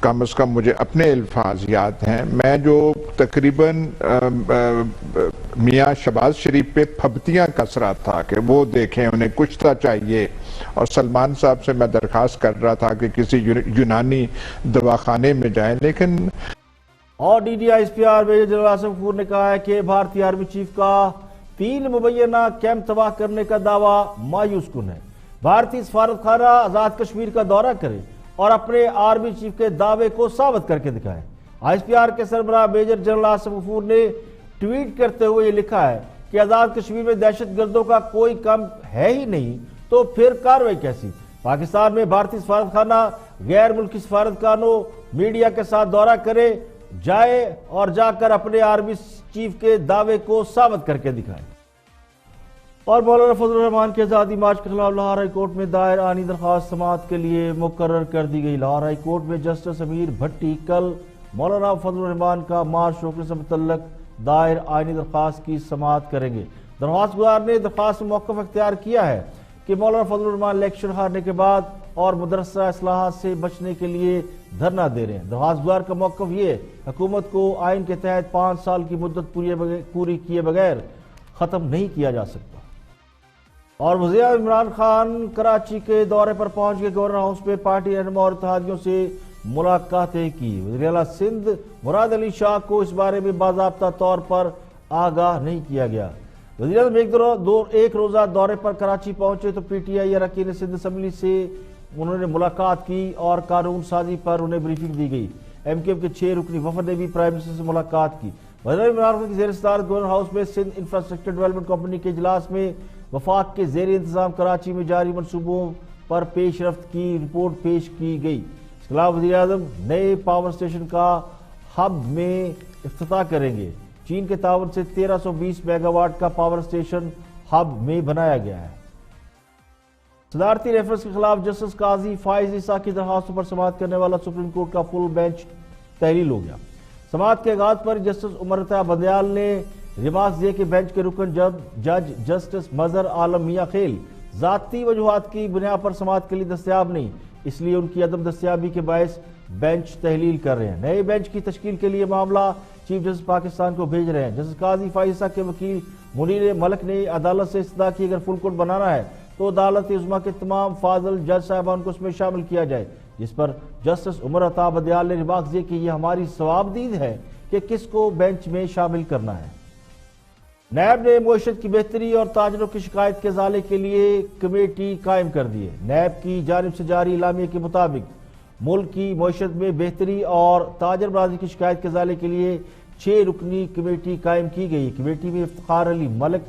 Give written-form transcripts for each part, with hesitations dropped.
کم از کم مجھے اپنے الفاظ یاد ہیں، میں جو تقریباً میاں شہباز شریف پہ پھبتیاں کس رہا تھا کہ وہ دیکھیں انہیں کچھ تو چاہیے، اور سلمان صاحب سے میں درخواست کر رہا تھا کہ کسی یونانی دواخانے میں جائیں، لیکن اور D G I S P R major general Asif Ghafoor نے کہا ہے کہ بھارتی آرمی چیف کا 3 مبینہ کیمپ تباہ کرنے کا دعویٰ مایوس کن ہے۔ بھارتی سفارت خانہ آزاد کشمیر کا دورہ کرے اور اپنے آرمی چیف کے دعوے کو ثابت کر کے دکھائے۔ آئی ایس پی آر کے سربراہ میجر جنرل آصف غفور نے ٹویٹ کرتے ہوئے یہ لکھا ہے کہ آزاد کشمیر میں دہشت گردوں کا کوئی کیمپ ہے ہی نہیں، تو پھر کارروائی کیسی؟ پاکستان میں بھارتی سفارت خانہ غیر ملکی سفارتخانوں میڈیا کے ساتھ دورہ کرے جائے اور جا کر اپنے آرمی چیف کے دعوے کو ثابت کر کے دکھائے۔ اور مولانا فضل الرحمان کے آزادی مارچ کے خلاف لاہور ہائی کورٹ میں دائر آئینی درخواست سماعت کے لیے مقرر کر دی گئی۔ لاہور ہائی کورٹ میں جسٹس امیر بھٹی کل مولانا فضل الرحمان کا مارچ روکنے سے متعلق دائر آئینی درخواست کی سماعت کریں گے۔ درخواست گزار نے درخواست میں موقف اختیار کیا ہے کہ مولانا فضل الرحمان الیکشن ہارنے کے بعد اور مدرسہ اصلاحات سے بچنے کے لیے دھرنا دے رہے ہیں۔ درخواست گزار کا موقف یہ حکومت کو آئین کے تحت 5 سال کی مدت پوری کیے بغیر ختم نہیں کیا جا سکتا۔ اور وزیر اعظم عمران خان کراچی کے دورے پر پہنچ کے گورنر ہاؤس میں پارٹی رہنما اور اتحادیوں سے ملاقاتیں کی۔ وزیر اعلیٰ سندھ مراد علی شاہ کو اس بارے میں باضابطہ طور پر آگاہ نہیں کیا گیا۔ وزیر اعظم ایک روزہ دورے پر کراچی پہنچے تو پی ٹی آئی اراکین سندھ اسمبلی سے انہوں نے ملاقات کی اور قانون سازی پر انہیں بریفنگ دی گئی۔ ایم کیو ایم کے 6 رکنی وفد نے بھی پرائم منسٹر سے ملاقات کی۔ وزیر اعظم عمران خان کی زیر صدارت گورنر ہاؤس میں سندھ انفراسٹرکچر ڈیولپمنٹ کمپنی کے اجلاس میں وفاق کے زیر انتظام کراچی میں جاری منصوبوں پر پیش رفت کی رپورٹ پیش کی گئی۔ اس کے علاوہ وزیر اعظم نئے پاور اسٹیشن کا ہب میں افتتاح کریں گے۔ چین کے تعاون سے 1320 میگا واٹ کا پاور اسٹیشن ہب میں بنایا گیا ہے۔ صدارتی ریفرنس کے خلاف جسٹس قاضی فائز عیسیٰ کی درخواستوں پر سماعت کرنے والا سپریم کورٹ کا فل بینچ تحلیل ہو گیا۔ سماعت کے آغاز پر جسٹس عمر عطا بندیال نے ریمارکس دیے کہ بینچ کے رکن جج جسٹس مظہر عالم میاں خیل ذاتی وجوہات کی بنیاد پر سماعت کے لیے دستیاب نہیں، اس لیے ان کی عدم دستیابی کے باعث بینچ تحلیل کر رہے ہیں۔ نئے بینچ کی تشکیل کے لیے معاملہ چیف جسٹس پاکستان کو بھیج رہے ہیں۔ جسٹس قاضی فائز عیسیٰ کے وکیل منیر ملک نے عدالت سے استدعا کی اگر فل کورٹ بنانا ہے تو عدالت عظمیٰ کے تمام فاضل جج صاحبان کو اس میں شامل کیا جائے، جس پر جسٹس عمر عطا بندیال نے ریمارکس دیے کہ یہ ہماری ثوابدید ہے کہ کس کو بینچ میں شامل کرنا ہے۔ نیب نے معیشت کی بہتری اور تاجروں کی شکایت کے ازالے کے لیے کمیٹی قائم کر دی ہے۔ نیب کی جانب سے جاری اعلامیے کے مطابق ملک کی معیشت میں بہتری اور تاجر برادری کی شکایت کے ازالے کے لیے 6 رکنی کمیٹی قائم کی گئی۔ کمیٹی میں افتخار علی ملک،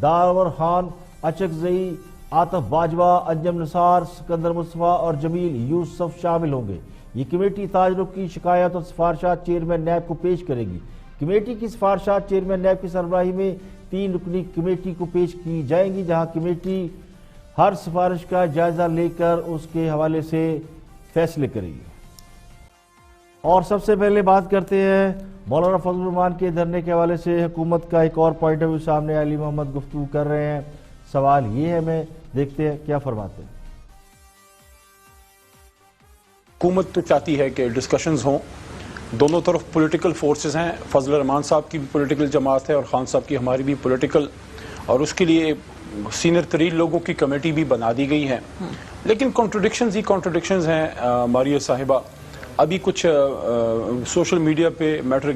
داور خان، اچکزئی، عاطف باجوہ، انجم نثار، سکندر مصطفیٰ اور جمیل یوسف شامل ہوں گے۔ یہ کمیٹی تاجروں کی شکایات اور سفارشات چیئرمین نیب کو پیش کرے گی۔ کمیٹی کی سفارشات چیئرمین نیب کی سربراہی میں 3 رکنی کمیٹی کو پیش کی جائیں گی، جہاں کمیٹی ہر سفارش کا جائزہ لے کر اس کے حوالے سے فیصلے کرے گی۔ اور سب سے پہلے بات کرتے ہیں مولانا فضل الرحمان کے دھرنے کے حوالے سے حکومت کا ایک اور پوائنٹ آف ویو سامنے علی محمد گفتگو کر رہے ہیں۔ سوال یہ ہے، میں دیکھتے ہیں کیا فرماتے ہیں۔ حکومت تو چاہتی ہے کہ ڈسکشنز ہوں، دونوں طرف پولیٹیکل فورسز ہیں، فضل الرحمان صاحب کی بھی پولیٹیکل جماعت ہے اور خان صاحب کی ہماری بھی پولیٹیکل، اور اس کے لیے سینئر ترین لوگوں کی کمیٹی بھی بنا دی گئی ہے۔ لیکن کانٹرڈکشنز ہیں۔ ماریہ صاحبہ ابھی کچھ سوشل میڈیا پہ میٹر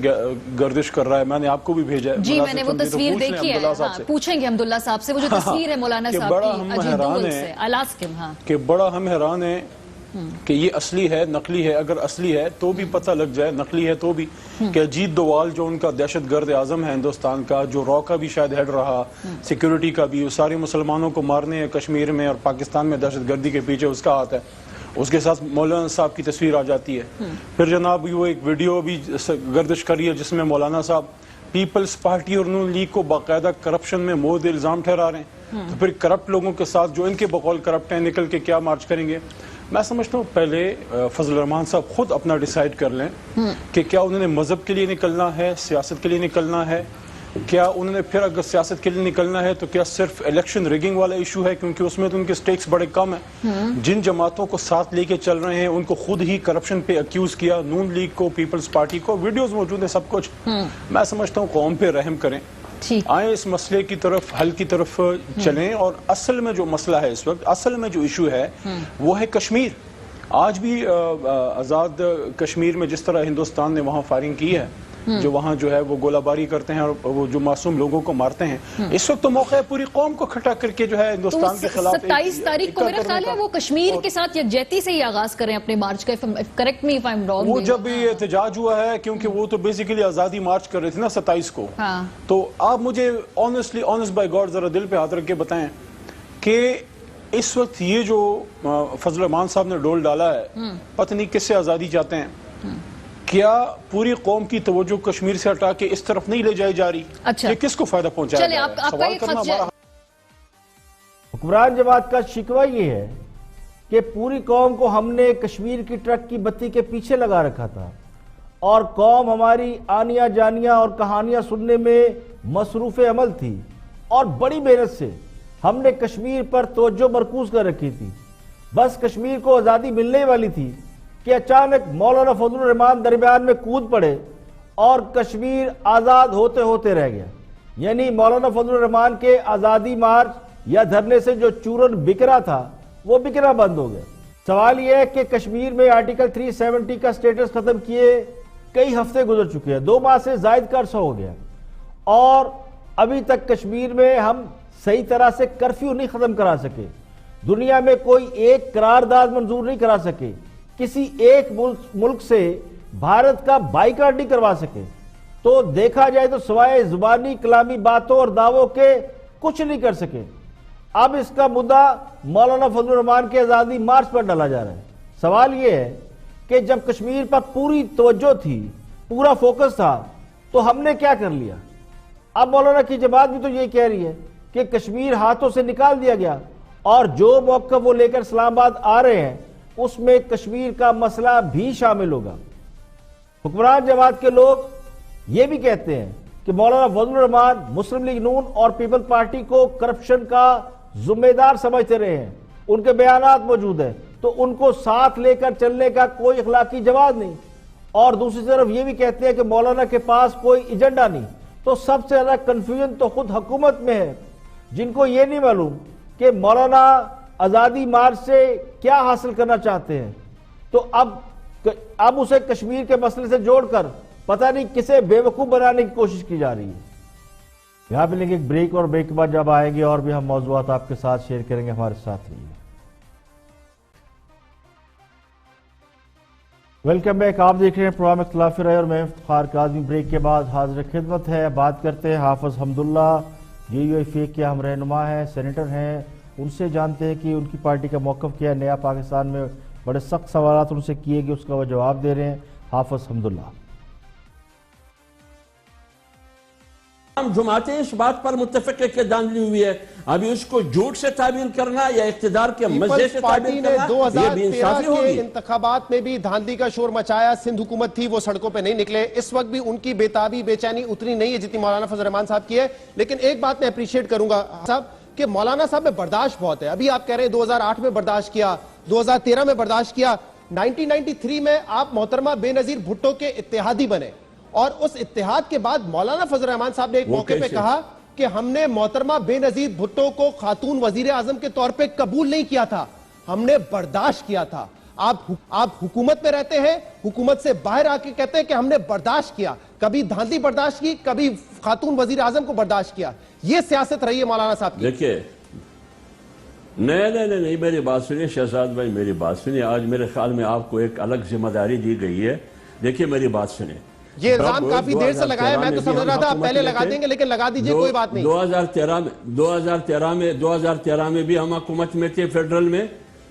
گردش کر رہا ہے، میں نے آپ کو بھی بھیجا ہے۔ جی میں نے وہ تصویر دیکھی ہے، پوچھیں گے عبداللہ صاحب سے، وہ جو تصویر ہے مولانا صاحب کی اجیت دوول سے الاسکم، کہ بڑا ہم حیران ہیں کہ یہ اصلی ہے نقلی ہے، اگر اصلی ہے تو بھی پتہ لگ جائے، نقلی ہے تو بھی، کہ اجیت دوال جو ان کا دہشت گرد اعظم ہے ہندوستان کا، جو را کا بھی شاید ہیڈ رہا، سیکیورٹی کا بھی، سارے مسلمانوں کو مارنے ہیں کشمیر میں اور پاکستان میں دہشت گردی کے پیچھے اس کا ہاتھ ہے، اس کے ساتھ مولانا صاحب کی تصویر آ جاتی ہے۔ پھر جناب وہ ایک ویڈیو بھی گردش کری ہے جس میں مولانا صاحب پیپلز پارٹی اور نون لیگ کو باقاعدہ کرپشن میں مورد الزام ٹھہرا رہے ہیں، تو پھر کرپٹ لوگوں کے ساتھ جو ان کے بقول کرپٹ ہیں نکل کے کیا مارچ کریں گے؟ میں سمجھتا ہوں پہلے فضل الرحمان صاحب خود اپنا ڈیسائیڈ کر لیں کہ کیا انہوں نے مذہب کے لیے نکلنا ہے، سیاست کے لیے نکلنا ہے، کیا انہوں نے پھر اگر سیاست کے لیے نکلنا ہے تو کیا صرف الیکشن ریگنگ والا ایشو ہے؟ کیونکہ اس میں تو ان کے سٹیکس بڑے کم ہیں. جن جماعتوں کو ساتھ لے کے چل رہے ہیں ان کو خود ہی کرپشن پہ اکیوز کیا, نون لیگ کو, پیپلز پارٹی کو, ویڈیوز موجود ہیں سب کچھ. میں سمجھتا ہوں قوم پہ رحم کریں, آئیں اس مسئلے کی طرف, حل کی طرف چلیں. اور اصل میں جو مسئلہ ہے اس وقت, اصل میں جو ایشو ہے وہ ہے کشمیر. آج بھی آزاد کشمیر میں جس طرح ہندوستان نے وہاں فائرنگ کی ہے, جو وہاں جو ہے وہ گولہ باری کرتے ہیں اور وہ جو معصوم لوگوں کو مارتے ہیں, اس وقت تو موقع ہے پوری قوم کو کھٹا کر کے جو ہے ہندوستان کے خلاف 27 تاریخ کو میرا خیال ہے وہ کشمیر کے ساتھ یکجہتی سے ہی آغاز کریں اپنے مارچ کا. Correct me if I am wrong. وہ جب بھی احتجاج ہوا ہے, کیونکہ وہ تو بیسیکلی آزادی مارچ کر رہے تھے نا 27 کو, تو آپ مجھے آنیسٹ بائی گاڈ ذرا دل پہ ہاتھ رکھ کے بتائیں کہ اس وقت یہ جو فضل الرحمان صاحب نے ڈول ڈالا ہے, پتہ نہیں کس سے آزادی چاہتے ہیں, کیا پوری قوم کی توجہ کشمیر سے ہٹا کے اس طرف نہیں لے جائی جا رہی؟ یہ کس کو فائدہ پہنچایا جا رہا ہے؟ سوال کرنا ہمارا. حکمران جماعت کا شکوہ یہ ہے کہ پوری قوم کو ہم نے کشمیر کی ٹرک کی بتی کے پیچھے لگا رکھا تھا اور قوم ہماری آنیاں جانیاں اور کہانیاں سننے میں مصروف عمل تھی, اور بڑی محنت سے ہم نے کشمیر پر توجہ مرکوز کر رکھی تھی. بس کشمیر کو آزادی ملنے والی تھی کہ اچانک مولانا فضل الرحمان درمیان میں کود پڑے اور کشمیر آزاد ہوتے ہوتے رہ گیا. یعنی مولانا فضل الرحمان کے آزادی مارچ یا دھرنے سے جو چورن بکرا تھا وہ بکرا بند ہو گیا. سوال یہ ہے کہ کشمیر میں آرٹیکل 370 کا سٹیٹس ختم کیے کئی ہفتے گزر چکے ہیں, 2 ماہ سے زائد کا عرصہ ہو گیا, اور ابھی تک کشمیر میں ہم صحیح طرح سے کرفیو نہیں ختم کرا سکے. دنیا میں کوئی ایک قرارداد منظور نہیں کرا سکے, کسی ایک ملک سے بھارت کا بائیکاٹ نہیں کروا سکے. تو دیکھا جائے تو سوائے زبانی کلامی باتوں اور دعووں کے کچھ نہیں کر سکے. اب اس کا مدعا مولانا فضل الرحمان کے آزادی مارچ پر ڈالا جا رہا ہے. سوال یہ ہے کہ جب کشمیر پر پوری توجہ تھی, پورا فوکس تھا, تو ہم نے کیا کر لیا؟ اب مولانا کی جماعت بھی تو یہ کہہ رہی ہے کہ کشمیر ہاتھوں سے نکال دیا گیا, اور جو موقف وہ لے کر اسلام آباد آ رہے ہیں اس میں کشمیر کا مسئلہ بھی شامل ہوگا. حکمران جماعت کے لوگ یہ بھی کہتے ہیں کہ مولانا فضل الرحمان مسلم لیگ نون اور پیپل پارٹی کو کرپشن کا ذمہ دار سمجھتے رہے ہیں. ان کے بیانات موجود ہیں, تو ان کو ساتھ لے کر چلنے کا کوئی اخلاقی جواز نہیں. اور دوسری طرف یہ بھی کہتے ہیں کہ مولانا کے پاس کوئی ایجنڈا نہیں. تو سب سے زیادہ کنفیوژن تو خود حکومت میں ہے, جن کو یہ نہیں معلوم کہ مولانا آزادی مارچ سے کیا حاصل کرنا چاہتے ہیں. تو اب اسے کشمیر کے مسئلے سے جوڑ کر پتہ نہیں کسے بے وقوف بنانے کی کوشش کی جا رہی ہے. یہاں پہ لیں گے ایک بریک, اور بریک کے بعد جب آئیں گے اور بھی ہم موضوعات آپ کے ساتھ شیئر کریں گے. ہمارے ساتھ رہیے. Welcome back. آپ دیکھ رہے ہیں پروگرام اختلاف رائے اور میں افتخار کاظمی. بریک کے بعد حاضر خدمت ہے. بات کرتے ہیں حافظ حمداللہ, JUI کے ہم رہنما ہیں, سینیٹر ہیں. ان سے جانتے ہیں کہ ان کی پارٹی کا موقف کیا ہے. نیا پاکستان میں بڑے سخت سوالات ان سے کیے گئے, اس کا وہ جواب دے رہے ہیں. حافظ حمداللہ. ہم جماعتیں اس بات پر متفق ہے کہ دھاندلی ہوئی ہے. ابھی اس کو جھوٹ سے تعبیر کرنا یا اقتدار کے مزے سے تعبیر کرنا, یہ بھی انصافی ہوگی. 2013 کے انتخابات میں بھی دھاندلی کا شور مچایا. سندھ حکومت تھی, وہ سڑکوں پہ نہیں نکلے. اس وقت بھی ان کی بےتابی بے چینی اتنی نہیں ہے جتنی مولانا فضل الرحمان صاحب کی ہے. لیکن ایک بات میں اپریشیٹ کروں گا صاحب کہ مولانا صاحب میں برداشت بہت ہے. ابھی آپ کہہ رہے ہیں 2008 میں برداشت کیا, 2013 میں برداشت کیا, 1993 میں آپ محترمہ بے نظیر بھٹو کے اتحادی بنے, اور اس اتحاد کے بعد مولانا فضل الرحمان صاحب نے ایک موقع پہ کہا کہ ہم نے محترمہ بے نظیر بھٹو کو خاتون وزیر اعظم کے طور پہ قبول نہیں کیا تھا, ہم نے برداشت کیا تھا. آپ حکومت میں رہتے ہیں, حکومت سے باہر آ کے کہتے ہیں کہ ہم نے برداشت کیا. کبھی دھاندلی برداشت کی, کبھی خاتون وزیر اعظم کو برداشت کیا. یہ سیاست رہی ہے مولانا صاحب کی. دیکھیے, نہیں, میری بات سنیے شہزاد بھائی, میری بات سنیے. آج میرے خیال میں آپ کو ایک الگ ذمہ داری دی گئی ہے. دیکھے میری بات سنیں. یہ الزام کافی دیر سے لگایا, میں تو سمجھ رہا تھا آپ پہلے لگا دیں گے, لیکن لگا دیجئے, کوئی بات نہیں. 2013 میں بھی ہم حکومت میں تھے فیڈرل میں.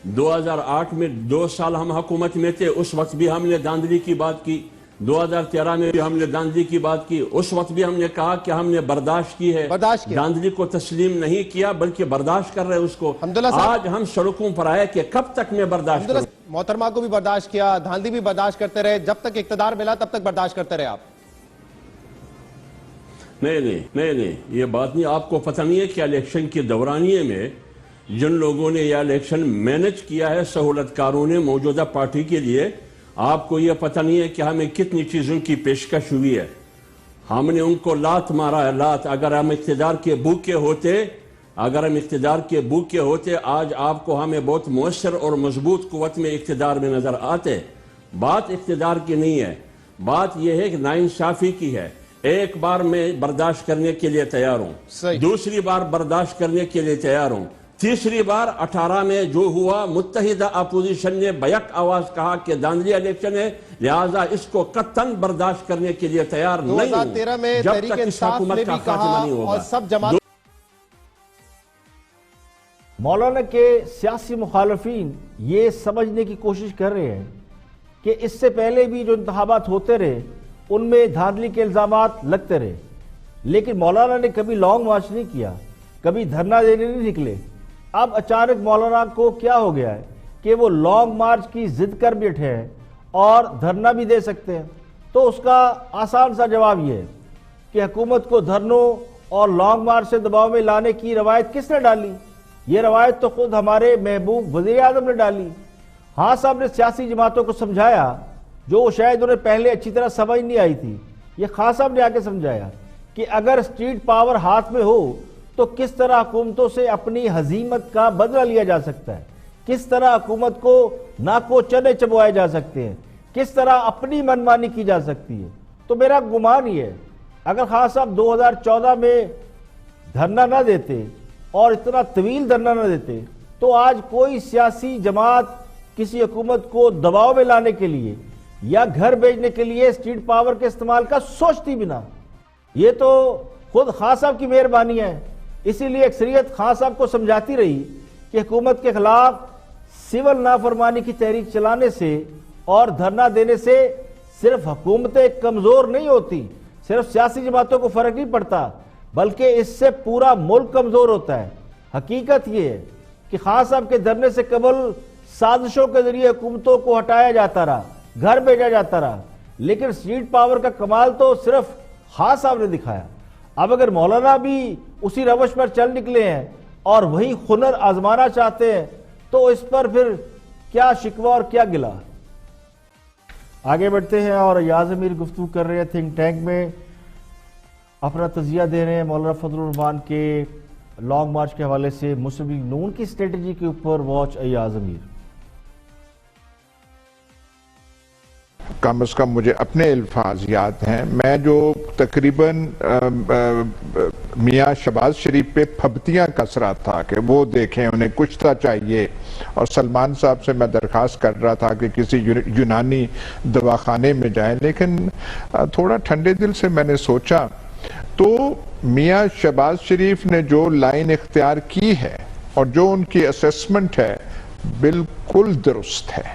2008 میں 2 سال ہم حکومت میں تھے, اس وقت بھی ہم نے دھاندلی کی بات کی. 2013 میں بھی ہم نے دھاندلی کی بات کی, اس وقت بھی ہم نے کہا کہ ہم نے برداشت کی ہے. دھاندلی کو تسلیم نہیں کیا بلکہ برداشت کر رہے اس کو. آج ہم سڑکوں پر آئے کہ کب تک میں برداشت کروں. محترمہ کو بھی برداشت کیا, دھاندلی بھی برداشت کرتے رہے, جب تک اقتدار ملا تب تک برداشت کرتے رہے آپ. نہیں یہ بات نہیں. آپ کو پتہ نہیں ہے کہ الیکشن کے دورانیے میں جن لوگوں نے یہ الیکشن مینج کیا ہے سہولت کاروں نے موجودہ پارٹی کے لیے, آپ کو یہ پتہ نہیں ہے کہ ہمیں کتنی چیزوں کی پیشکش ہوئی ہے. ہم نے ان کو لات مارا ہے, لات. اگر ہم اقتدار کے بھوکے ہوتے آج آپ کو ہمیں بہت مؤثر اور مضبوط قوت میں اقتدار میں نظر آتے. بات اقتدار کی نہیں ہے, بات یہ ہے کہ ناانصافی کی ہے. ایک بار میں برداشت کرنے کے لیے تیار ہوں, دوسری بار برداشت کرنے کے لیے تیار ہوں, تیسری بار 18 میں جو ہوا متحدہ اپوزیشن نے بیک آواز کہا کہ دھاندلی الیکشن ہے, لہٰذا اس کو قطعاً برداشت کرنے کے لیے تیار نہیں ہوں 2013 میں جب تحریک تک اس انصاف حکومت نے کا بھی کہا خاتمہ نہیں اور ہوگا. سب جماعت مولانا کے سیاسی مخالفین یہ سمجھنے کی کوشش کر رہے ہیں کہ اس سے پہلے بھی جو انتخابات ہوتے رہے ان میں دھاندلی کے الزامات لگتے رہے, لیکن مولانا نے کبھی لانگ مارچ نہیں کیا, کبھی دھرنا دینے نہیں نکلے. اب اچانک مولانا کو کیا ہو گیا ہے کہ وہ لانگ مارچ کی ضد کر بیٹھے ہیں اور دھرنا بھی دے سکتے ہیں. تو اس کا آسان سا جواب یہ ہے کہ حکومت کو دھرنوں اور لانگ مارچ سے دباؤ میں لانے کی روایت کس نے ڈالی؟ یہ روایت تو خود ہمارے محبوب وزیر اعظم نے ڈالی. ہاں صاحب نے سیاسی جماعتوں کو سمجھایا جو شاید انہیں پہلے اچھی طرح سمجھ نہیں آئی تھی. یہ خان صاحب نے آ کے سمجھایا کہ اگر اسٹریٹ پاور ہاتھ میں ہو تو کس طرح حکومتوں سے اپنی ہزیمت کا بدلہ لیا جا سکتا ہے, کس طرح حکومت کو ناکو چنے چبوائے جا سکتے ہیں, کس طرح اپنی منمانی کی جا سکتی ہے. تو میرا گمان یہ ہے اگر خان صاحب 2014 میں دھرنا نہ دیتے اور اتنا طویل دھرنا نہ دیتے تو آج کوئی سیاسی جماعت کسی حکومت کو دباؤ میں لانے کے لیے یا گھر بھیجنے کے لیے اسٹریٹ پاور کے استعمال کا سوچتی بھی نہ. یہ تو خود خان صاحب کی مہربانی ہے. اسی لیے اکثریت خان صاحب کو سمجھاتی رہی کہ حکومت کے خلاف سول نافرمانی کی تحریک چلانے سے اور دھرنا دینے سے صرف حکومتیں کمزور نہیں ہوتی, صرف سیاسی جماعتوں کو فرق نہیں پڑتا, بلکہ اس سے پورا ملک کمزور ہوتا ہے. حقیقت یہ ہے کہ خان صاحب کے دھرنے سے قبل سازشوں کے ذریعے حکومتوں کو ہٹایا جاتا رہا, گھر بھیجا جاتا رہا, لیکن اسٹریٹ پاور کا کمال تو صرف خان صاحب نے دکھایا. اب اگر مولانا بھی اسی روش پر چل نکلے ہیں اور وہی ہنر آزمانا چاہتے ہیں تو اس پر پھر کیا شکوہ اور کیا گلہ. آگے بڑھتے ہیں اور ایاز امیر گفتگو کر رہے ہیں تھنک ٹینک میں, اپنا تجزیہ دے رہے ہیں مولانا فضل الرحمان کے لانگ مارچ کے حوالے سے مسلم لیگ نون کی اسٹریٹجی کے اوپر. واچ ایاز امیر. کم از کم مجھے اپنے الفاظ یاد ہیں, میں جو تقریباً میاں شہباز شریف پہ پھبتیاں کس رہا تھا کہ وہ دیکھیں انہیں کچھ تو چاہیے, اور سلمان صاحب سے میں درخواست کر رہا تھا کہ کسی یونانی دواخانے میں جائیں, لیکن تھوڑا ٹھنڈے دل سے میں نے سوچا تو میاں شہباز شریف نے جو لائن اختیار کی ہے اور جو ان کی اسیسمنٹ ہے بالکل درست ہے.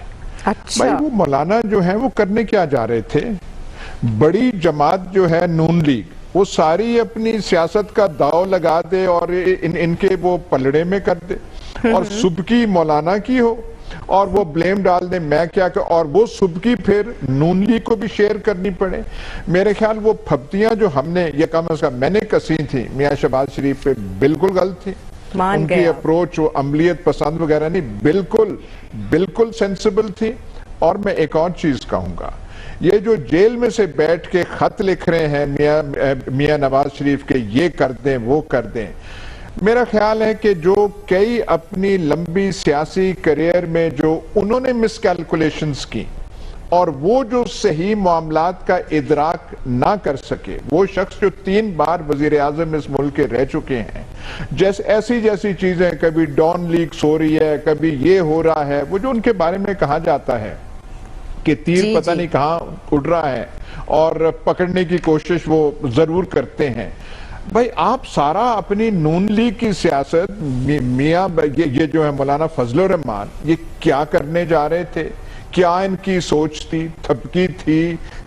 بھائی وہ مولانا جو ہیں وہ کرنے کیا جا رہے تھے, بڑی جماعت جو ہے نون لیگ وہ ساری اپنی سیاست کا داؤ لگا دے اور ان کے وہ پلڑے میں کر دے, اور سبکی مولانا کی ہو اور وہ بلیم ڈال دیں میں کیا کہ, اور وہ سبکی پھر نون لیگ کو بھی شیئر کرنی پڑے. میرے خیال وہ پھبتیاں جو ہم نے یہ کم از کم میں نے کسی تھی میاں شہباز شریف پہ بالکل غلط تھی. ان کی اپروچ وہ عملیت پسند وغیرہ نہیں, بالکل سینسیبل تھی. اور میں ایک اور چیز کہوں گا, یہ جو جیل میں سے بیٹھ کے خط لکھ رہے ہیں میاں نواز شریف کے یہ کر دیں وہ کر دیں, میرا خیال ہے کہ جو کئی اپنی لمبی سیاسی کریئر میں جو انہوں نے مس کیلکولیشنز کی اور وہ جو صحیح معاملات کا ادراک نہ کر سکے, وہ شخص جو 3 بار وزیر اعظم اس ملک کے رہ چکے ہیں, ایسی چیزیں کبھی ڈان لیکس ہو رہی ہے, کبھی یہ ہو رہا ہے, وہ جو ان کے بارے میں کہا جاتا ہے کہ تیر پتہ نہیں کہاں اڑ رہا ہے اور پکڑنے کی کوشش وہ ضرور کرتے ہیں. بھائی آپ سارا اپنی نون لیگ کی سیاست میاں یہ جو ہے مولانا فضل الرحمان یہ کیا کرنے جا رہے تھے, کیا ان کی سوچ تھی, تھپکی تھی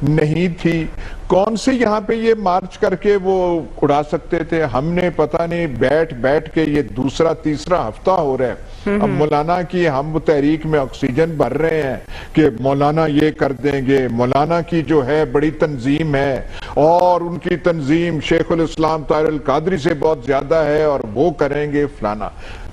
نہیں تھی, کون سی یہاں پہ یہ مارچ کر کے وہ اڑا سکتے تھے؟ ہم نے پتہ نہیں بیٹھ کے یہ دوسرا تیسرا ہفتہ ہو رہا ہے، اب مولانا کی ہم تحریک میں آکسیجن بھر رہے ہیں کہ مولانا یہ کر دیں گے، مولانا کی جو ہے بڑی تنظیم ہے اور ان کی تنظیم شیخ الاسلام طاہر القادری سے بہت زیادہ ہے اور وہ کریں گے فلانا۔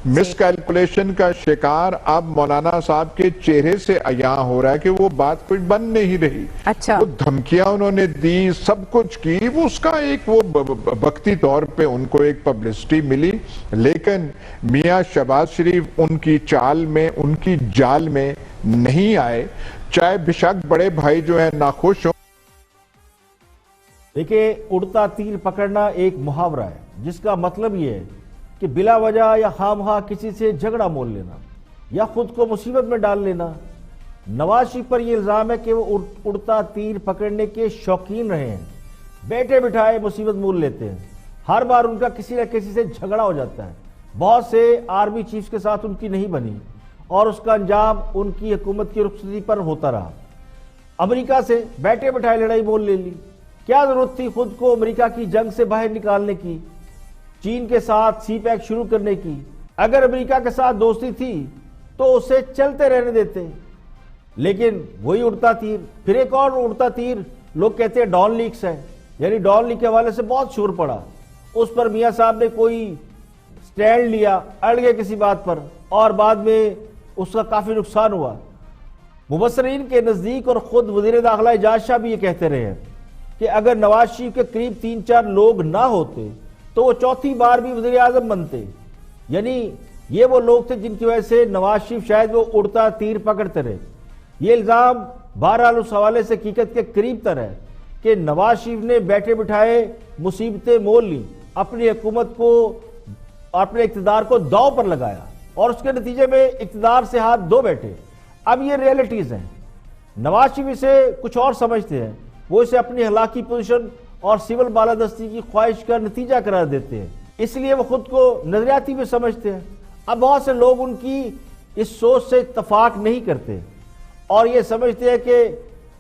مس کیلکولیشن کا شکار اب مولانا صاحب کے چہرے سے عیاں ہو رہا ہے کہ وہ بات کچھ بن نہیں رہی۔ اچھا، وہ دھمکیاں انہوں نے دی، سب کچھ کی، وہ اس کا ایک وہ وقتی طور پہ ان کو ایک پبلسٹی ملی، لیکن میاں شہباز شریف ان کی چال میں، ان کی جال میں نہیں آئے، چاہے بشک بڑے بھائی جو ہیں ناخوش ہوں۔ دیکھیں، اڑتا تیر پکڑنا ایک محاورہ ہے جس کا مطلب یہ ہے کہ بلا وجہ یا خواہ کسی سے جھگڑا مول لینا یا خود کو مصیبت میں ڈال لینا۔ نواز شریف پر یہ الزام ہے کہ وہ اڑتا تیر پکڑنے کے شوقین رہے ہیں، بیٹھے بٹھائے مصیبت مول لیتے ہیں، ہر بار ان کا کسی نہ کسی سے جھگڑا ہو جاتا ہے، بہت سے آرمی چیفز کے ساتھ ان کی نہیں بنی اور اس کا انجام ان کی حکومت کی رخصتی پر ہوتا رہا۔ امریکہ سے بیٹھے بٹھائے لڑائی مول لے لی، کیا ضرورت تھی خود کو امریکہ کی جنگ سے باہر نکالنے کی، چین کے ساتھ سی پیک شروع کرنے کی؟ اگر امریکہ کے ساتھ دوستی تھی تو اسے چلتے رہنے دیتے، لیکن وہی اڑتا تیر، پھر ایک اور اڑتا تیر لوگ کہتے ہیں ڈان لیکس ہے، یعنی ڈان لیک کے حوالے سے بہت شور پڑا، اس پر میاں صاحب نے کوئی سٹینڈ لیا، اڑ گئے کسی بات پر اور بعد میں اس کا کافی نقصان ہوا۔ مبصرین کے نزدیک اور خود وزیر داخلہ اعجاز شاہ بھی یہ کہتے رہے ہیں کہ اگر نواز شریف کے قریب 3-4 لوگ نہ ہوتے تو وہ چوتھی بار بھی وزیر اعظم بنتے، یعنی یہ وہ لوگ تھے جن کی وجہ سے نواز شریف شاید وہ اڑتا تیر پکڑتے رہے۔ یہ الزام بہرحال اس حوالے سے حقیقت کے قریب تر ہے کہ نواز شریف نے بیٹھے بٹھائے مصیبتیں مول لیں، اپنی حکومت کو، اپنے اقتدار کو داؤ پر لگایا اور اس کے نتیجے میں اقتدار سے ہاتھ دھو بیٹھے۔ اب یہ ریئلٹیز ہیں، نواز شریف اسے کچھ اور سمجھتے ہیں، وہ اسے اپنی اخلاقی پوزیشن اور سول بالادستی کی خواہش کا نتیجہ قرار دیتے ہیں، اس لیے وہ خود کو نظریاتی بھی سمجھتے ہیں۔ اب بہت سے لوگ ان کی اس سوچ سے اتفاق نہیں کرتے اور یہ سمجھتے ہیں کہ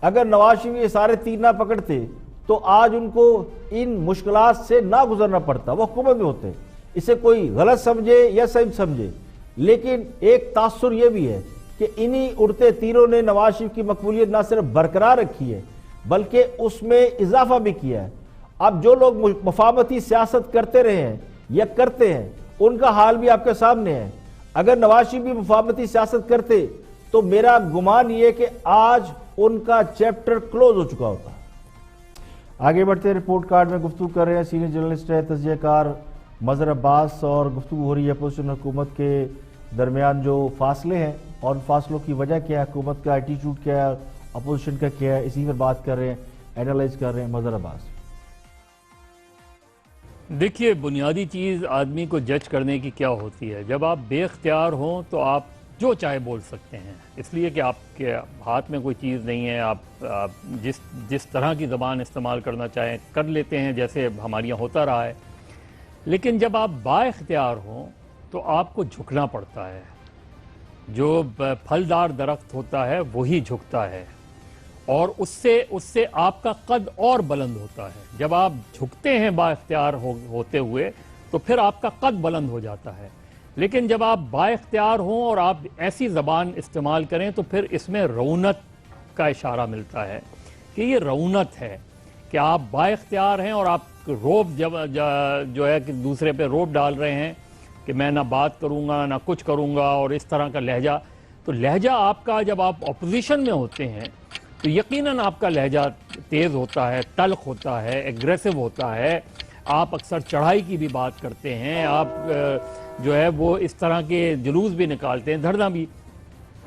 اگر نواز شریف یہ سارے تیر نہ پکڑتے تو آج ان کو ان مشکلات سے نہ گزرنا پڑتا، وہ حکومت میں ہوتے۔ اسے کوئی غلط سمجھے یا صحیح سمجھے، لیکن ایک تاثر یہ بھی ہے کہ انہی اڑتے تیروں نے نواز شریف کی مقبولیت نہ صرف برقرار رکھی ہے بلکہ اس میں اضافہ بھی کیا ہے۔ اب جو لوگ مفاہمتی سیاست کرتے رہے ہیں یا کرتے ہیں ان کا حال بھی آپ کے سامنے ہے۔ اگر نواز شریف بھی مفاہمتی سیاست کرتے تو میرا گمان یہ ہے کہ آج ان کا چیپٹر کلوز ہو چکا ہوتا۔ آگے بڑھتے رپورٹ کارڈ میں گفتگو کر رہے ہیں سینئر جرنلسٹ ہے، تجزیہ کار مظہر عباس، اور گفتگو ہو رہی ہے اپوزیشن حکومت کے درمیان جو فاصلے ہیں اور ان فاصلوں کی وجہ کیا ہے، حکومت کا ایٹیٹیوڈ کیا ہے، اپوزیشن کا کیا ہے، اسی پر بات کر رہے ہیں، اینالائز کر رہے ہیں مظہر عباس۔ دیکھیے، بنیادی چیز آدمی کو جج کرنے کی کیا ہوتی ہے، جب آپ بے اختیار ہوں تو آپ جو چاہے بول سکتے ہیں، اس لیے کہ آپ کے ہاتھ میں کوئی چیز نہیں ہے، آپ جس طرح کی زبان استعمال کرنا چاہیں کر لیتے ہیں، جیسے ہمارے یہاں ہوتا رہا ہے۔ لیکن جب آپ با اختیار ہوں تو آپ کو جھکنا پڑتا ہے، جو پھلدار درخت ہوتا ہے وہی جھکتا ہے اور اس سے آپ کا قد اور بلند ہوتا ہے۔ جب آپ جھکتے ہیں با اختیار ہوتے ہوئے تو پھر آپ کا قد بلند ہو جاتا ہے، لیکن جب آپ با اختیار ہوں اور آپ ایسی زبان استعمال کریں تو پھر اس میں رونت کا اشارہ ملتا ہے کہ یہ رونت ہے کہ آپ با اختیار ہیں اور آپ روب جو ہے کہ دوسرے پہ روب ڈال رہے ہیں کہ میں نہ بات کروں گا نہ کچھ کروں گا، اور اس طرح کا لہجہ۔ تو لہجہ آپ کا جب آپ اپوزیشن میں ہوتے ہیں تو یقیناً آپ کا لہجہ تیز ہوتا ہے، تلخ ہوتا ہے، ایگریسو ہوتا ہے، آپ اکثر چڑھائی کی بھی بات کرتے ہیں، آپ جو ہے وہ اس طرح کے جلوس بھی نکالتے ہیں، دھرنا بھی۔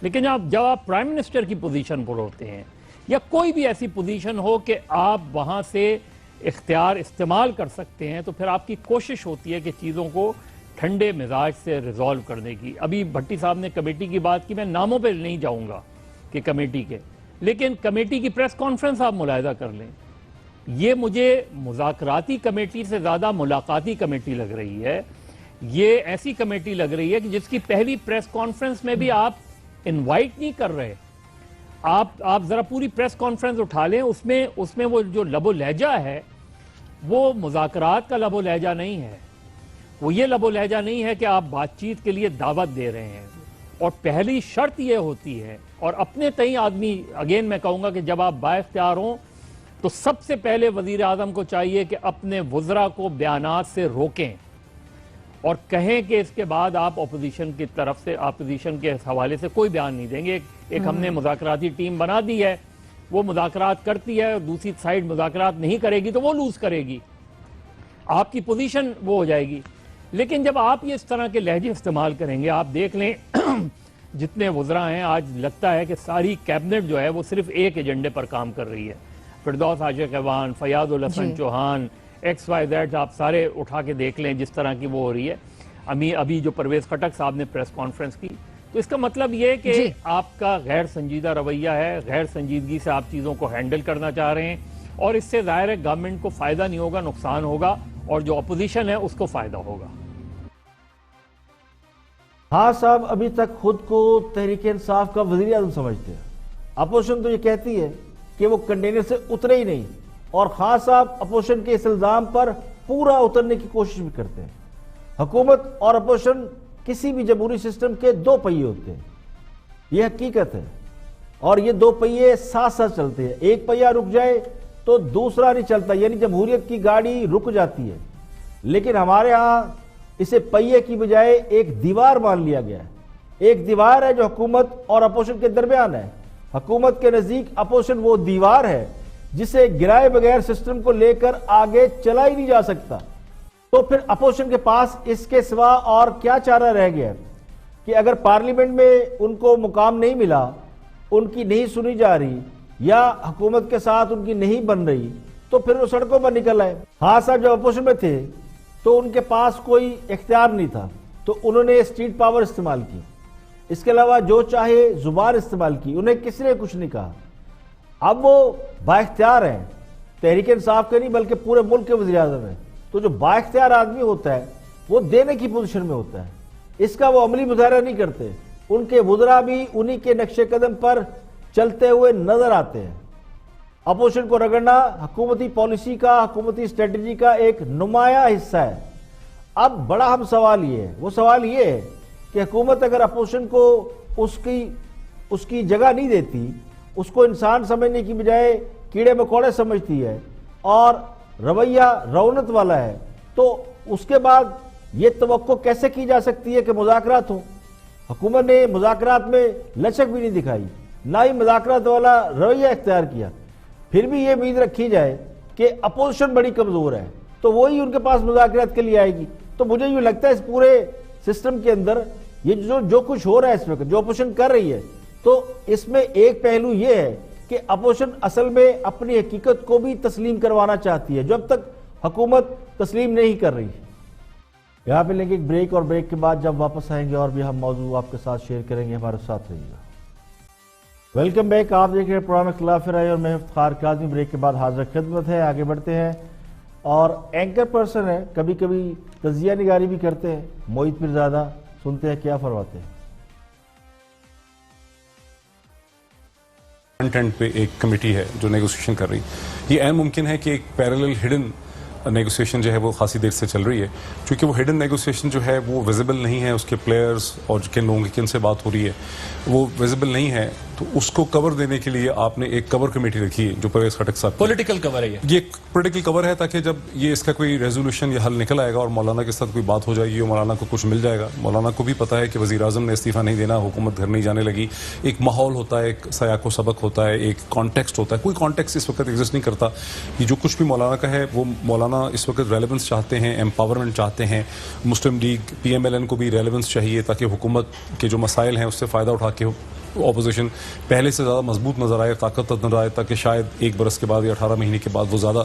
لیکن جب آپ پرائم منسٹر کی پوزیشن پر ہوتے ہیں یا کوئی بھی ایسی پوزیشن ہو کہ آپ وہاں سے اختیار استعمال کر سکتے ہیں تو پھر آپ کی کوشش ہوتی ہے کہ چیزوں کو ٹھنڈے مزاج سے ریزالو کرنے کی۔ ابھی بھٹی صاحب نے کمیٹی کی بات کی، میں ناموں پہ نہیں جاؤں گا کہ کمیٹی کے، لیکن کمیٹی کی پریس کانفرنس آپ ملاحظہ کر لیں، یہ مجھے مذاکراتی کمیٹی سے زیادہ ملاقاتی کمیٹی لگ رہی ہے۔ یہ ایسی کمیٹی لگ رہی ہے کہ جس کی پہلی پریس کانفرنس میں بھی آپ انوائٹ نہیں کر رہے، آپ ذرا پوری پریس کانفرنس اٹھا لیں, اس میں وہ جو لب و لہجہ ہے وہ مذاکرات کا لب و لہجہ نہیں ہے, وہ یہ لب و لہجہ نہیں ہے کہ آپ بات چیت کے لیے دعوت دے رہے ہیں. اور پہلی شرط یہ ہوتی ہے, اور اپنے تئیں آدمی, اگین میں کہوں گا کہ جب آپ با اختیار ہوں تو سب سے پہلے وزیر اعظم کو چاہیے کہ اپنے وزراء کو بیانات سے روکیں اور کہیں کہ اس کے بعد آپ اپوزیشن کی طرف سے, اپوزیشن کے حوالے سے کوئی بیان نہیں دیں گے. ایک ہم نے مذاکراتی ٹیم بنا دی ہے, وہ مذاکرات کرتی ہے, دوسری سائیڈ مذاکرات نہیں کرے گی تو وہ لوز کرے گی, آپ کی پوزیشن وہ ہو جائے گی. لیکن جب آپ یہ اس طرح کے لہجے استعمال کریں گے, آپ دیکھ لیں جتنے وزراء ہیں آج لگتا ہے کہ ساری کیبنٹ جو ہے وہ صرف ایک ایجنڈے پر کام کر رہی ہے. فردوس عاشق ایوان, فیاض الحسن چوہان, ایکس وائی زیڈ, آپ سارے اٹھا کے دیکھ لیں جس طرح کی وہ ہو رہی ہے. ابھی جو پرویز خٹک صاحب نے پریس کانفرنس کی, تو اس کا مطلب یہ کہ آپ کا غیر سنجیدہ رویہ ہے, غیر سنجیدگی سے آپ چیزوں کو ہینڈل کرنا چاہ رہے ہیں, اور اس سے ظاہر ہے گورنمنٹ کو فائدہ نہیں ہوگا, نقصان ہوگا, اور جو اپوزیشن ہے اس کو فائدہ ہوگا. ہاں صاحب ابھی تک خود کو تحریک انصاف کا وزیر اعظم سمجھتے ہیں. اپوزیشن تو یہ کہتی ہے کہ وہ کنٹینر سے اترے ہی نہیں, اور خان صاحب اپوزیشن کے اس الزام پر پورا اترنے کی کوشش بھی کرتے ہیں. حکومت اور اپوزیشن کسی بھی جمہوری سسٹم کے دو پہیے ہوتے ہیں, یہ حقیقت ہے, اور یہ دو پہیے ساتھ ساتھ چلتے ہیں. ایک پہیہ رک جائے تو دوسرا نہیں چلتا, یعنی جمہوریت کی گاڑی رک جاتی ہے. لیکن ہمارے ہاں اسے پہیے کی بجائے ایک دیوار مان لیا گیا ہے. ایک دیوار ہے جو حکومت اور اپوزیشن کے درمیان ہے. حکومت کے نزدیک اپوزیشن وہ دیوار ہے جسے گرائے بغیر سسٹم کو لے کر آگے چلا ہی نہیں جا سکتا. تو پھر اپوزیشن کے پاس اس کے سوا اور کیا چارہ رہ گیا کہ اگر پارلیمنٹ میں ان کو مقام نہیں ملا, ان کی نہیں سنی جا رہی, یا حکومت کے ساتھ ان کی نہیں بن رہی, تو پھر وہ سڑکوں پر نکل آئے. ہاں صاحب جب اپوزیشن میں تھے تو ان کے پاس کوئی اختیار نہیں تھا, تو انہوں نے اسٹریٹ پاور استعمال کی. اس کے علاوہ جو چاہے زبان استعمال کی, انہیں کسی نے کچھ نہیں کہا. اب وہ با اختیار ہیں, تحریک انصاف کے نہیں بلکہ پورے ملک کے وزیر اعظم ہیں. تو جو با اختیار آدمی ہوتا ہے وہ دینے کی پوزیشن میں ہوتا ہے, اس کا وہ عملی مظاہرہ نہیں کرتے. ان کے وزراء بھی انہی کے نقش قدم پر چلتے ہوئے نظر آتے ہیں. اپوزیشن کو رگڑنا حکومتی پالیسی کا, حکومتی اسٹریٹجی کا ایک نمایاں حصہ ہے. اب بڑا اہم سوال یہ ہے, وہ سوال یہ ہے کہ حکومت اگر اپوزیشن کو اس کی جگہ نہیں دیتی, اس کو انسان سمجھنے کی بجائے کیڑے مکوڑے سمجھتی ہے اور رویہ رونت والا ہے, تو اس کے بعد یہ توقع کیسے کی جا سکتی ہے کہ مذاکرات ہوں. حکومت نے مذاکرات میں لچک بھی نہیں دکھائی, نہ ہی مذاکرات والا رویہ اختیار کیا. پھر بھی یہ امید رکھی جائے کہ اپوزیشن بڑی کمزور ہے تو وہی ان کے پاس مذاکرات کے لیے آئے گی. تو مجھے یہ لگتا ہے اس پورے سسٹم کے اندر یہ جو کچھ ہو رہا ہے اس وقت, جو اپوزیشن کر رہی ہے, تو اس میں ایک پہلو یہ ہے کہ اپوزیشن اصل میں اپنی حقیقت کو بھی تسلیم کروانا چاہتی ہے, جو اب تک حکومت تسلیم نہیں کر رہی. یہاں پہ لیں گے ایک بریک, اور بریک کے بعد جب واپس آئیں گے اور بھی ہم موضوع آپ کے ساتھ شیئر کریں گے. ہمارے ساتھ رہیے گا. ویلکم بیک, آپ دیکھ رہے ہیں پروگرام خلاف رائے اور میں افتخار کاظمی. بریک کے بعد حاضر خدمت ہے, آگے بڑھتے ہیں. اور اینکر پرسن ہے, کبھی کبھی تجزیہ نگاری بھی کرتے ہیں, موہت پیرزادہ. سنتے ہیں کیا فرماتے ہیں. فرنٹ اینڈ پہ ایک کمیٹی ہے جو نیگوسیشن کر رہی. یہ عین ممکن ہے کہ ایک پیرالل ہڈن نیگوسیشن جو ہے وہ خاصی دیر سے چل رہی ہے, کیونکہ وہ ہڈن نیگوسیشن جو ہے وہ ویزیبل نہیں ہے. اس کے پلیئرز اور کن لوگوں کی کن سے بات ہو رہی ہے وہ ویزیبل نہیں ہے, تو اس کو کور دینے کے لیے آپ نے ایک کور کمیٹی رکھی ہے جو پرویز خٹک صاحب. پولیٹیکل کور ہے یہ ایک پولیٹیکل کور ہے, تاکہ جب یہ اس کا کوئی ریزولوشن یا حل نکل آئے گا اور مولانا کے ساتھ کوئی بات ہو جائے گی اور مولانا کو کچھ مل جائے گا. مولانا کو بھی پتا ہے کہ وزیر اعظم نے استعفیٰ نہیں دینا, حکومت گھر نہیں جانے لگی. ایک ماحول ہوتا ہے, ایک سیاق و سبق ہوتا ہے, ایک کانٹیکسٹ ہوتا ہے. کوئی کانٹیکسٹ اس وقت ایگزسٹ نہیں کرتا. یہ جو کچھ بھی مولانا کا ہے وہ مولانا اس وقت ریلیونس چاہتے ہیں, امپاورمنٹ چاہتے ہیں. Muslim League P M L N کو بھی ریلیونس چاہیے تاکہ حکومت کے جو مسائل ہیں اس سے فائدہ اٹھا کے اپوزیشن پہلے سے زیادہ مضبوط نظر آئے, طاقت نظر آئے, تاکہ شاید ایک برس کے بعد یا 18 مہینے کے بعد وہ زیادہ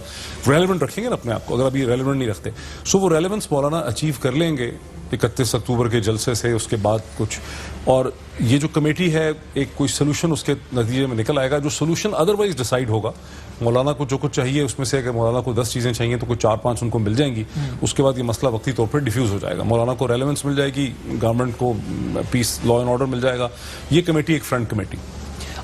ریلیونٹ رکھیں گے نا اپنے آپ کو, اگر ابھی ریلیونٹ نہیں رکھتے. سو وہ ریلیونس مولانا اچیو کر لیں گے 31 اکتوبر کے جلسے سے, اس کے بعد کچھ. اور یہ جو کمیٹی ہے ایک کوئی سلوشن اس کے نتیجے میں نکل آئے گا, جو سلوشن ادروائز ڈیسائیڈ ہوگا. مولانا کو جو کچھ چاہیے اس میں سے اگر مولانا کو 10 چیزیں چاہیے تو کوئی 4-5 ان کو مل جائیں گی. اس کے بعد یہ مسئلہ وقتی طور پر ڈیفیوز ہو جائے گا. مولانا کو ریلیونس مل جائے گی, گورنمنٹ کو پیس لا اینڈ آرڈر مل جائے گا. یہ کمیٹی ایک فرنٹ کمیٹی.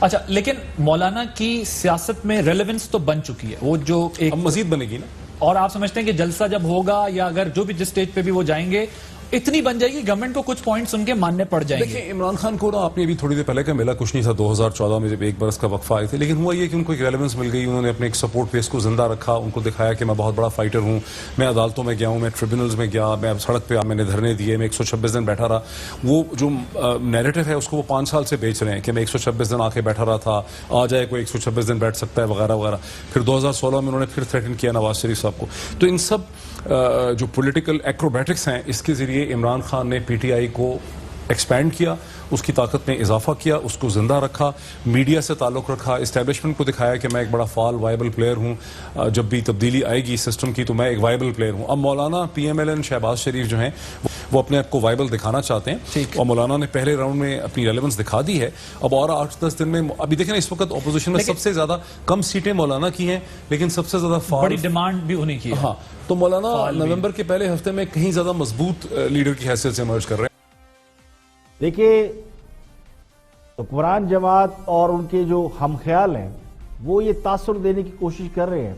اچھا لیکن مولانا کی سیاست میں ریلیونس تو بن چکی ہے، وہ جو ایک اب مزید بنے گی نا. اور آپ سمجھتے ہیں کہ جلسہ جب ہوگا یا اگر جو بھی جس سٹیج پہ بھی وہ جائیں گے اتنی بن جائے گی گورنمنٹ کو کچھ پوائنٹس ان کے ماننے پڑ جائیں گے؟ دیکھیں عمران خان کو نا آپ نے ابھی تھوڑی دیر پہلے کا ملا کچھ نہیں تھا 2014 میں جب ایک برس کا وقفہ آئے تھے، لیکن ہوا یہ کہ ان کو ایک ریلیونس مل گئی، انہوں نے اپنے ایک سپورٹ بیس کو زندہ رکھا، ان کو دکھایا کہ میں بہت بڑا فائٹر ہوں، میں عدالتوں میں گیا ہوں، میں ٹریبونلز میں گیا، میں سڑک پہ میں نے دھرنے دیے، میں 126 دن بیٹھا رہا. وہ جو نیریٹو ہے اس کو وہ 5 سال سے بیچ رہے ہیں کہ میں 126 دن آ کے بیٹھا رہا تھا، آ جائے کوئی 126 دن بیٹھ سکتا ہے وغیرہ وغیرہ. پھر 2016 میں انہوں نے پھر تھریٹن کیا نواز شریف صاحب کو. تو ان سب جو پولیٹیکل ایکروبیٹکس ہیں اس کے ذریعے عمران خان نے پی ٹی آئی کو ایکسپینڈ کیا، اس کی طاقت میں اضافہ کیا، اس کو زندہ رکھا، میڈیا سے تعلق رکھا، اسٹیبلشمنٹ کو دکھایا کہ میں ایک بڑا فعال وائبل پلیئر ہوں، جب بھی تبدیلی آئے گی سسٹم کی تو میں ایک وائبل پلیئر ہوں. اب مولانا P M L N Shehbaz Sharif جو ہیں وہ اپنے آپ کو وائبل دکھانا چاہتے ہیں اور مولانا نے پہلے راؤنڈ میں اپنی ریلیونس دکھا دی ہے. اب اور 8-10 دن میں ابھی دیکھیں اس وقت اپوزیشن میں سب سے زیادہ کم سیٹیں مولانا کی ہیں لیکن سب سے زیادہ بڑی ڈیمانڈ بھی انہیں کی ہے. ہاں تو مولانا نومبر کے پہلے ہفتے میں کہیں زیادہ مضبوط لیڈر کی حیثیت سے ایمرج کر رہے ہیں. دیکھیے حکمران جماعت اور ان کے جو ہم خیال ہیں وہ یہ تاثر دینے کی کوشش کر رہے ہیں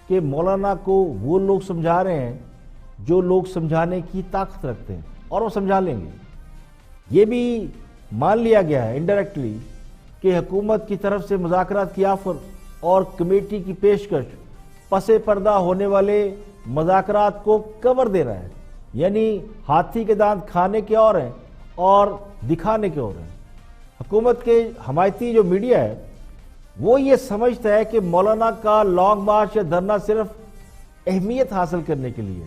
کہ مولانا کو وہ لوگ سمجھا رہے ہیں جو لوگ سمجھانے کی طاقت رکھتے ہیں اور وہ سمجھا لیں گے. یہ بھی مان لیا گیا ہے انڈائریکٹلی کہ حکومت کی طرف سے مذاکرات کی آفر اور کمیٹی کی پیشکش پس پردہ ہونے والے مذاکرات کو کور دے رہا ہے. یعنی ہاتھی کے دانت کھانے کے اور ہیں اور دکھانے کے اور ہیں. حکومت کے حمایتی جو میڈیا ہے وہ یہ سمجھتا ہے کہ مولانا کا لانگ مارچ یا دھرنا صرف اہمیت حاصل کرنے کے لیے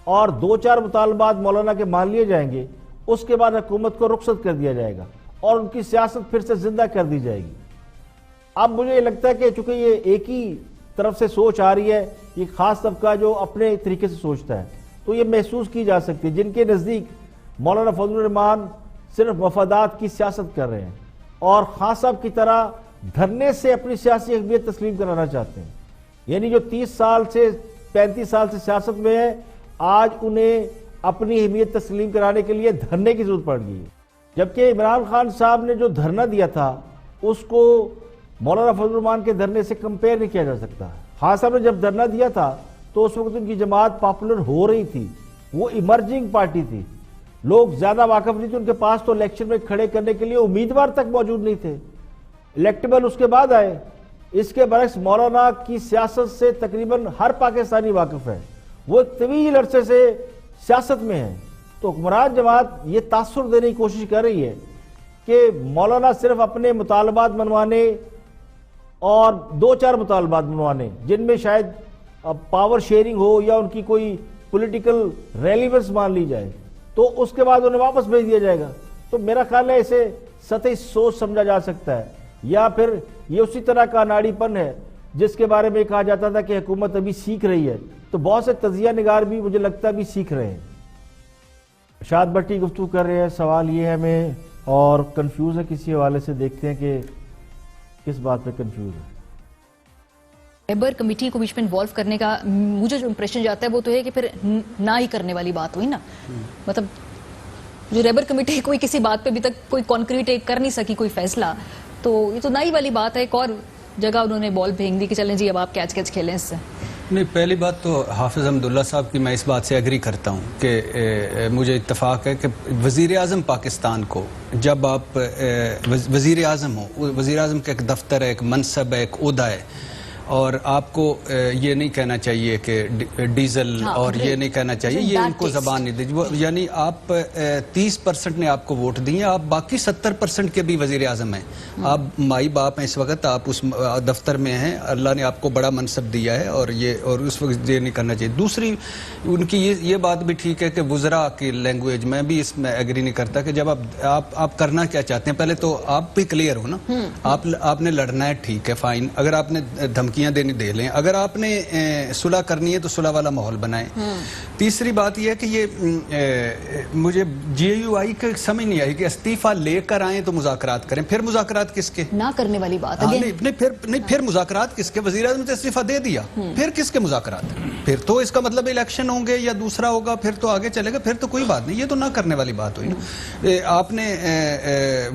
اور 2-4 مطالبات مولانا کے مان لیے جائیں گے، اس کے بعد حکومت کو رخصت کر دیا جائے گا اور ان کی سیاست پھر سے زندہ کر دی جائے گی. اب مجھے یہ لگتا ہے کہ چونکہ یہ ایک ہی طرف سے سوچ آ رہی ہے، یہ خاص طبقہ جو اپنے طریقے سے سوچتا ہے، تو یہ محسوس کی جا سکتی ہے جن کے نزدیک مولانا فضل الرحمان صرف مفادات کی سیاست کر رہے ہیں اور خان صاحب کی طرح دھرنے سے اپنی سیاسی اہمیت تسلیم کرانا چاہتے ہیں. یعنی جو 30 سال سے 35 سال سے سیاست میں ہے آج انہیں اپنی اہمیت تسلیم کرانے کے لیے دھرنے کی ضرورت پڑ گئی ہے. جبکہ عمران خان صاحب نے جو دھرنا دیا تھا اس کو مولانا فضل الرحمان کے دھرنے سے کمپیئر نہیں کیا جا سکتا. خان صاحب نے جب دھرنا دیا تھا تو اس وقت ان کی جماعت پاپولر ہو رہی تھی، وہ ایمرجنگ پارٹی تھی، لوگ زیادہ واقف نہیں تھے ان کے پاس، تو الیکشن میں کھڑے کرنے کے لیے امیدوار تک موجود نہیں تھے. الیکٹیبل اس کے بعد آئے. اس کے برعکس مولانا کی سیاست سے تقریباً ہر پاکستانی واقف ہے، وہ ایک طویل عرصے سے سیاست میں ہے. تو حکمران جماعت یہ تاثر دینے کی کوشش کر رہی ہے کہ مولانا صرف اپنے مطالبات منوانے اور 2-4 مطالبات منوانے جن میں شاید پاور شیئرنگ ہو یا ان کی کوئی پولیٹیکل ریلیونس مان لی جائے تو اس کے بعد انہیں واپس بھیج دیا جائے گا. تو میرا خیال ہے اسے سطحی سوچ سمجھا جا سکتا ہے، یا پھر یہ اسی طرح کا ناڑی پن ہے جس کے بارے میں کہا جاتا تھا کہ حکومت ابھی سیکھ رہی ہے. تو بہت سے تجزیہ نگار بھی مجھے لگتا ہے بھی سیکھ رہے ہیں. ارشاد بھٹی گفتگو کر رہے ہیں. سوال یہ ہے ہمیں اور کنفیوز ہے کسی حوالے سے، دیکھتے ہیں کہ کس بات پہ کنفیوز ہے. لیبر کمیٹی کو بیچ میں انوالو کرنے کا مجھے جو امپریشن جاتا ہے وہ تو ہے کہ پھر نہ ہی کرنے والی بات ہوئی نا. مطلب جو لیبر کمیٹی کوئی کسی بات پہ ابھی تک کوئی کانکریٹ کر نہیں سکی کوئی فیصلہ، تو یہ تو نہ ہی والی بات ہے. ایک اور جگہ انہوں نے بال پھینک دی کہ چلیں جی اب آپ کیچ کھیلیں اس سے. نہیں، پہلی بات تو حافظ حمداللہ صاحب کی میں اس بات سے ایگری کرتا ہوں کہ مجھے اتفاق ہے کہ وزیر اعظم پاکستان کو جب آپ وزیر اعظم ہو، وزیر اعظم کا ایک دفتر ہے، ایک منصب ہے، ایک عہدہ ہے، اور آپ کو یہ نہیں کہنا چاہیے کہ ڈیزل اور یہ نہیں کہنا چاہیے، یہ ان کو زبان نہیں دی. یعنی آپ 30% نے آپ کو ووٹ دیے، آپ باقی 70% کے بھی وزیر اعظم ہیں، آپ مائی باپ ہیں، اس وقت آپ اس دفتر میں ہیں، اللہ نے آپ کو بڑا منصب دیا ہے اور اس وقت یہ نہیں کرنا چاہیے. دوسری ان کی یہ بات بھی ٹھیک ہے کہ وزراء کی لینگویج میں بھی اس میں ایگری نہیں کرتا کہ جب آپ کرنا کیا چاہتے ہیں پہلے تو آپ بھی کلیئر ہو نا. آپ نے لڑنا ہے، ٹھیک ہے، فائن. اگر آپ نے دھمکی دھمکیاں دینی دے لیں. اگر آپ نے صلح کرنی ہے تو صلح والا ماحول بنائیں. تیسری بات یہ ہے کہ یہ مجھے جے یو آئی کا سمجھ نہیں آئی کہ استعفیٰ لے کر آئیں تو مذاکرات کریں. پھر مذاکرات کس کے؟ نہ کرنے والی بات پھر مذاکرات کس کے؟ وزیر اعظم نے استعفیٰ دے دیا, پھر کس کے مذاکرات؟ پھر تو اس کا مطلب الیکشن ہوں گے یا دوسرا ہوگا, پھر تو آگے چلے گا, پھر تو کوئی بات نہیں. یہ تو نہ کرنے والی بات ہوئی نا. آپ نے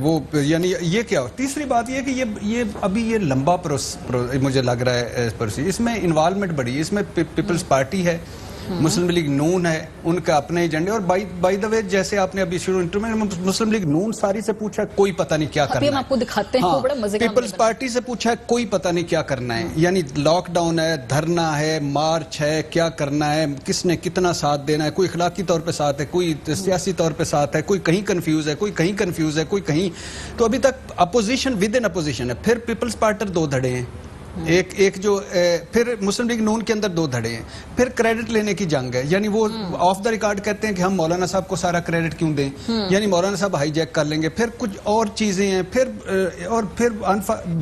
وہ یعنی یہ کیا ہو. تیسری بات یہ کہ یہ ابھی یہ لمبا مجھے لگ رہا ہے پروسیس, اس میں انوالومنٹ بڑی ہے. اس میں پیپلز پارٹی ہے, مسلم لیگ نون ہے, ان کا اپنے ایجنڈے. اور بائی دا وے جیسے آپ نے ابھی شروع انٹرویو میں مسلم لیگ نون ساری سے پوچھا کوئی پتہ نہیں کیا کرنا ہے. ہم آپ کو دکھاتے ہیں, بڑا مزے کا. پیپلز پارٹی سے پوچھا کوئی پتہ نہیں کیا کرنا ہے. یعنی لاک ڈاؤن ہے, دھرنا ہے, مارچ ہے, کیا کرنا ہے, کس نے کتنا ساتھ دینا ہے. کوئی اخلاقی طور پہ ساتھ ہے, کوئی سیاسی طور پہ ساتھ ہے, کوئی کہیں کنفیوز ہے, کوئی کہیں کنفیوز ہے, کوئی کہیں. تو ابھی تک اپوزیشن ود ان اپوزیشن ہے. پھر پیپلز پارٹی 2 دھڑے ہیں, ایک جو پھر مسلم لیگ نون کے اندر 2 دھڑے ہیں. پھر کریڈٹ لینے کی جنگ ہے. یعنی وہ آف دا ریکارڈ کہتے ہیں کہ ہم مولانا صاحب کو سارا کریڈٹ کیوں دیں, یعنی مولانا صاحب ہائی جیک کر لیں گے. پھر کچھ اور چیزیں ہیں, پھر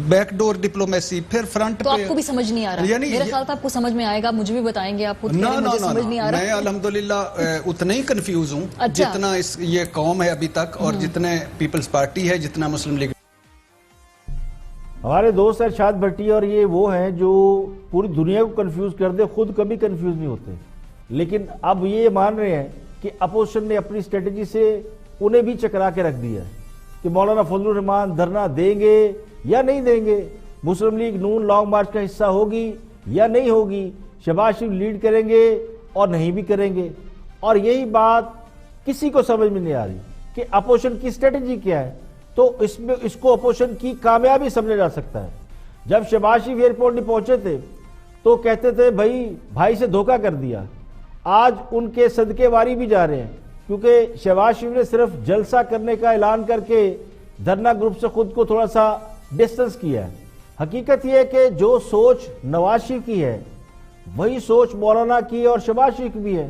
بیک ڈور ڈپلومیسی, پھر فرنٹ پہ. آپ کو بھی سمجھ نہیں آ رہا. یعنی میرا خیال تھا آپ کو سمجھ میں آئے گا, مجھے بھی بتائیں گے. آپ کو سمجھ نہیں آ رہا. میں الحمدللہ اتنا ہی کنفیوز ہوں جتنا یہ قوم ہے ابھی تک, اور جتنے پیپلز پارٹی ہے, جتنا مسلم لیگ. ہمارے دوست ارشاد بھٹی اور یہ وہ ہیں جو پوری دنیا کو کنفیوز کر دے, خود کبھی کنفیوز نہیں ہوتے. لیکن اب یہ مان رہے ہیں کہ اپوزیشن نے اپنی اسٹریٹجی سے انہیں بھی چکرا کے رکھ دیا ہے کہ مولانا فضل الرحمان دھرنا دیں گے یا نہیں دیں گے, مسلم لیگ نون لانگ مارچ کا حصہ ہوگی یا نہیں ہوگی, شہباز شریف لیڈ کریں گے اور نہیں بھی کریں گے. اور یہی بات کسی کو سمجھ میں نہیں آ رہی کہ اپوزیشن کی اسٹریٹجی کیا ہے. تو اس کو اپوزیشن کی کامیابی سمجھا جا سکتا ہے. جب شہباز شریف ایئرپورٹ نہیں پہنچے تھے تو کہتے تھے بھائی سے دھوکہ کر دیا. آج ان کے صدقے واری بھی جا رہے ہیں, کیونکہ شہباز شریف نے صرف جلسہ کرنے کا اعلان کر کے دھرنا گروپ سے خود کو تھوڑا سا ڈسٹنس کیا ہے. حقیقت یہ ہے کہ جو سوچ نواز شریف کی ہے وہی سوچ مولانا کی اور شہباز شریف کی بھی ہے,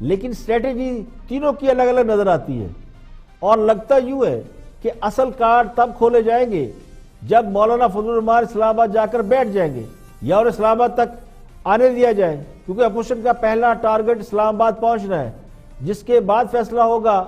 لیکن اسٹریٹجی تینوں کی الگ الگ نظر آتی ہے. اور لگتا یوں ہے کہ اصل کارڈ تب کھولے جائیں گے جب مولانا فضل الرحمان اسلام آباد جا کر بیٹھ جائیں گے یا اور اسلام آباد تک آنے دیا جائے, کیونکہ اپوزیشن کا پہلا ٹارگٹ اسلام آباد پہنچنا ہے, جس کے بعد فیصلہ ہوگا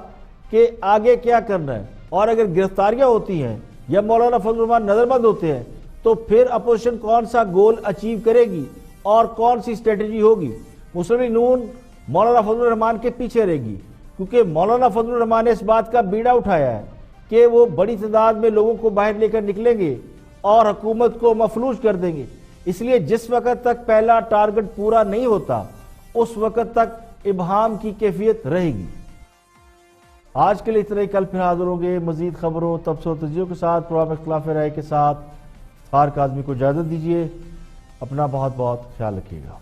کہ آگے کیا کرنا ہے. اور اگر گرفتاریاں ہوتی ہیں یا مولانا فضل الرحمان نظر بند ہوتے ہیں تو پھر اپوزیشن کون سا گول اچیو کرے گی اور کون سی اسٹریٹجی ہوگی. مسلم لیگ نون مولانا فضل الرحمان کے پیچھے رہے گی, کیونکہ مولانا فضل الرحمان نے اس بات کا بیڑا اٹھایا ہے کہ وہ بڑی تعداد میں لوگوں کو باہر لے کر نکلیں گے اور حکومت کو مفلوج کر دیں گے. اس لیے جس وقت تک پہلا ٹارگٹ پورا نہیں ہوتا اس وقت تک ابہام کی کیفیت رہے گی. آج کے لیے اتنا ہی. کل پھر حاضر ہوں گے مزید خبروں, تبصروں, تجزیوں کے ساتھ. پروگرام اختلاف رائے کے ساتھ افتخار کاظمی کو اجازت دیجیے. اپنا بہت بہت خیال رکھیے گا.